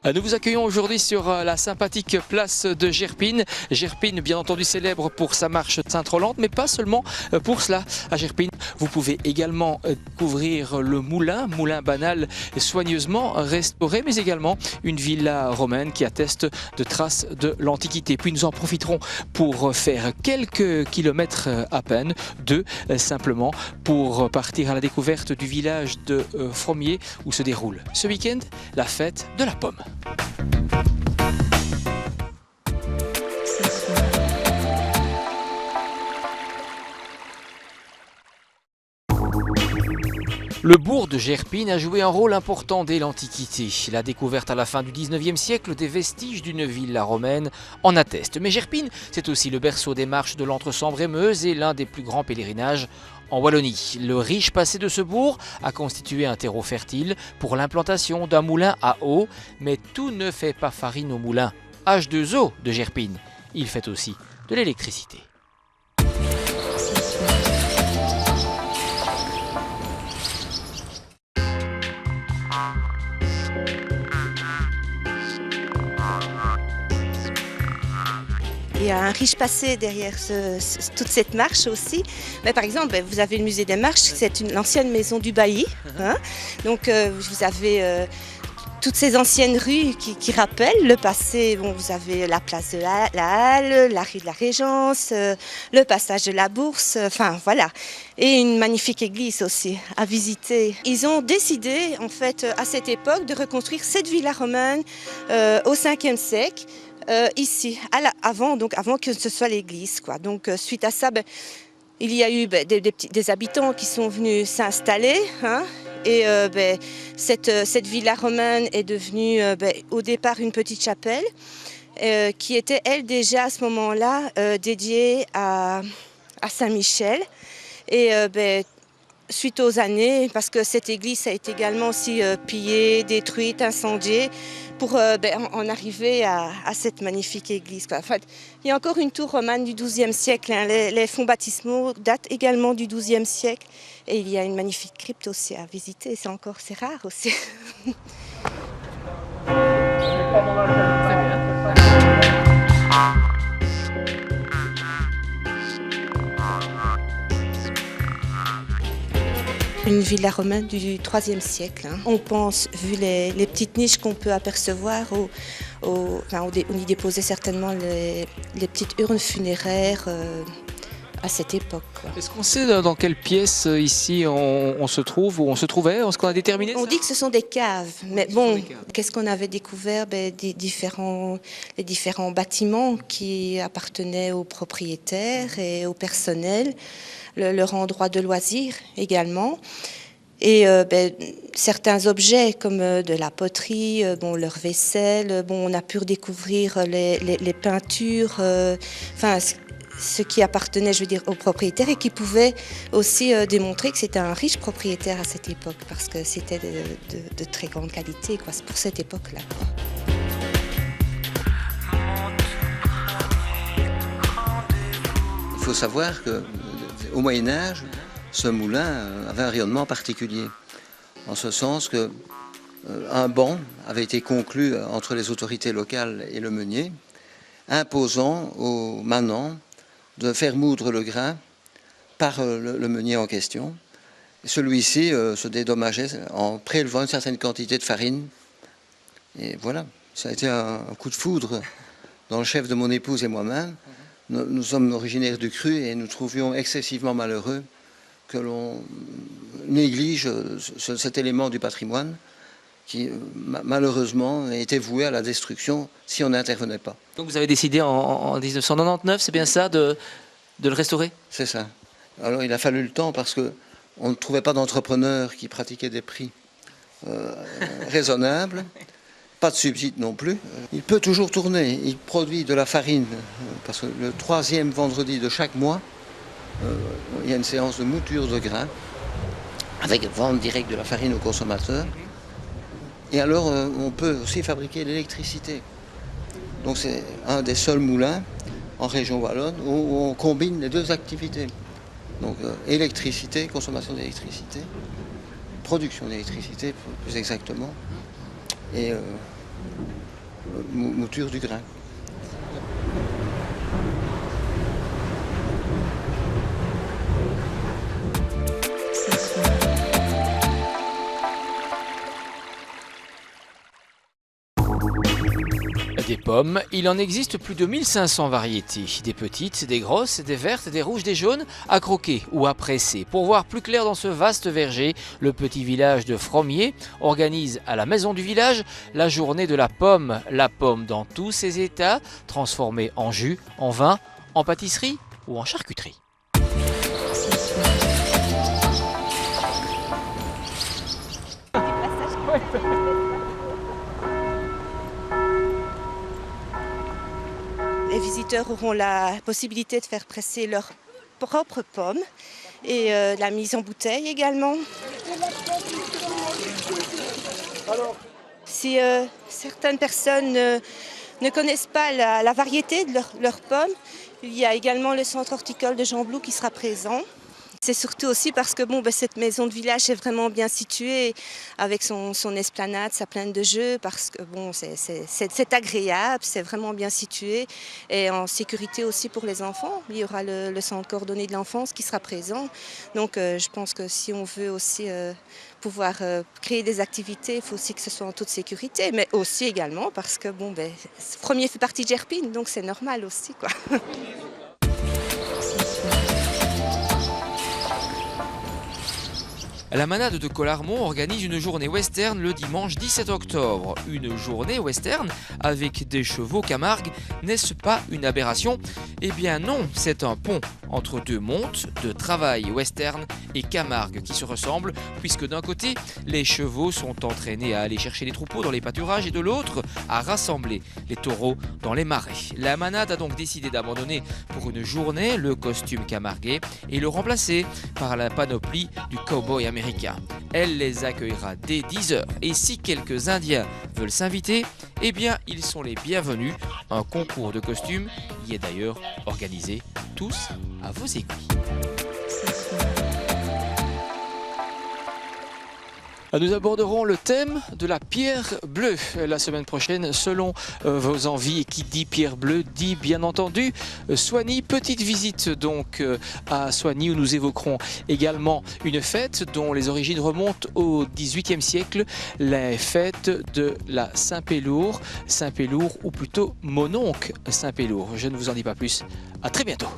Nous vous accueillons aujourd'hui sur la sympathique place de Gerpine. Gerpine, bien entendu, célèbre pour sa marche de Sainte-Rolande, mais pas seulement pour cela. À Gerpine, vous pouvez également découvrir le moulin banal soigneusement restauré, mais également une villa romaine qui atteste de traces de l'Antiquité. Puis nous en profiterons pour faire quelques kilomètres à peine, simplement, pour partir à la découverte du village de Fromier où se déroule ce week-end la fête de la pomme. Le bourg de Gerpine a joué un rôle important dès l'Antiquité. La découverte à la fin du 19e siècle des vestiges d'une villa romaine en atteste. Mais Gerpine, c'est aussi le berceau des marches de l'Entre-Sambre-et-Meuse et l'un des plus grands pèlerinages en Wallonie. Le riche passé de ce bourg a constitué un terreau fertile pour l'implantation d'un moulin à eau. Mais tout ne fait pas farine au moulin H2O de Gerpine. Il fait aussi de l'électricité. Il y a un riche passé derrière toute cette marche aussi. Mais par exemple, vous avez le musée des Marches, c'est l'ancienne maison du bailli. Hein. Donc vous avez toutes ces anciennes rues qui rappellent le passé. Bon, vous avez la place de la Halle, la rue de la Régence, le passage de la Bourse, enfin voilà. Et une magnifique église aussi à visiter. Ils ont décidé en fait à cette époque de reconstruire cette villa romaine au 5e siècle. Ici, avant que ce soit l'église, quoi. Donc suite à ça, il y a eu des habitants qui sont venus s'installer, hein, et cette villa romaine est devenue au départ une petite chapelle qui était elle déjà à ce moment-là dédiée à Saint-Michel. Et suite aux années, parce que cette église a été également aussi pillée, détruite, incendiée, pour en arriver à cette magnifique église. En fait, il y a encore une tour romane du XIIe siècle. Hein. Les fonds baptismaux datent également du XIIe siècle. Et il y a une magnifique crypte aussi à visiter. C'est rare aussi. Une villa romaine du IIIe siècle. Hein. On pense, vu les petites niches qu'on peut apercevoir, on y déposait certainement les petites urnes funéraires à cette époque. Est-ce qu'on sait dans quelle pièce ici on se trouve, ou on se trouvait? Est-ce qu'on a déterminé ça? On dit que ce sont des caves, mais bon, qu'est-ce qu'on avait découvert? Les différents bâtiments qui appartenaient aux propriétaires et au personnel, leur endroit de loisirs également. Et certains objets comme de la poterie, leur vaisselle, on a pu redécouvrir les peintures, ce qui appartenait, je veux dire, aux propriétaires et qui pouvait aussi démontrer que c'était un riche propriétaire à cette époque, parce que c'était de très grande qualité, quoi, pour cette époque-là. Il faut savoir qu'au Moyen-Âge, ce moulin avait un rayonnement particulier, en ce sens qu'un ban avait été conclu entre les autorités locales et le meunier, imposant aux manants de faire moudre le grain par le meunier en question. Celui-ci se dédommageait en prélevant une certaine quantité de farine. Et voilà, ça a été un coup de foudre dans le chef de mon épouse et moi-même. Nous sommes originaires du Cru et nous trouvions excessivement malheureux que l'on néglige cet élément du patrimoine qui malheureusement était voué à la destruction si on n'intervenait pas. Donc vous avez décidé en 1999, c'est bien ça, de le restaurer? C'est ça. Alors il a fallu le temps parce qu'on ne trouvait pas d'entrepreneurs qui pratiquaient des prix raisonnables, pas de subsides non plus. Il peut toujours tourner, il produit de la farine, parce que le 3e vendredi de chaque mois, il y a une séance de mouture de grains, avec vente directe de la farine aux consommateurs. Et alors, on peut aussi fabriquer l'électricité. Donc c'est un des seuls moulins en région wallonne où on combine les deux activités. Donc électricité, consommation d'électricité, production d'électricité plus exactement, et mouture du grain. Des pommes, il en existe plus de 1500 variétés, des petites, des grosses, des vertes, des rouges, des jaunes, à croquer ou à presser. Pour voir plus clair dans ce vaste verger, le petit village de Fromier organise à la maison du village la journée de la pomme dans tous ses états, transformée en jus, en vin, en pâtisserie ou en charcuterie. Les visiteurs auront la possibilité de faire presser leurs propres pommes et la mise en bouteille également. Si certaines personnes ne connaissent pas la variété de leurs pommes, il y a également le centre horticole de Gembloux qui sera présent. C'est surtout aussi parce que cette maison de village est vraiment bien située avec son esplanade, sa plaine de jeux, parce que c'est agréable, c'est vraiment bien situé et en sécurité aussi pour les enfants. Il y aura le centre coordonné de l'enfance qui sera présent. Donc je pense que si on veut aussi pouvoir créer des activités, il faut aussi que ce soit en toute sécurité, mais aussi également parce que Fromier fait partie de Gerpine, donc c'est normal aussi, quoi. La manade de Collarmont organise une journée western le dimanche 17 octobre. Une journée western avec des chevaux Camargue, n'est-ce pas une aberration? Eh bien non, c'est un pont entre deux montes de travail western et Camargue qui se ressemblent, puisque d'un côté, les chevaux sont entraînés à aller chercher les troupeaux dans les pâturages et de l'autre, à rassembler les taureaux dans les marais. La manade a donc décidé d'abandonner pour une journée le costume camarguais et le remplacer par la panoplie du cow-boy américain. Elle les accueillera dès 10h et si quelques Indiens veulent s'inviter, eh bien ils sont les bienvenus. Un concours de costumes y est d'ailleurs organisé. Tous à vos aiguilles. Nous aborderons le thème de la pierre bleue la semaine prochaine selon vos envies. Et qui dit pierre bleue dit bien entendu Soigny. Petite visite donc à Soigny où nous évoquerons également une fête dont les origines remontent au XVIIIe siècle, la fête de la Saint-Pélour ou plutôt Mononcle Saint-Pélour. Je ne vous en dis pas plus. À très bientôt.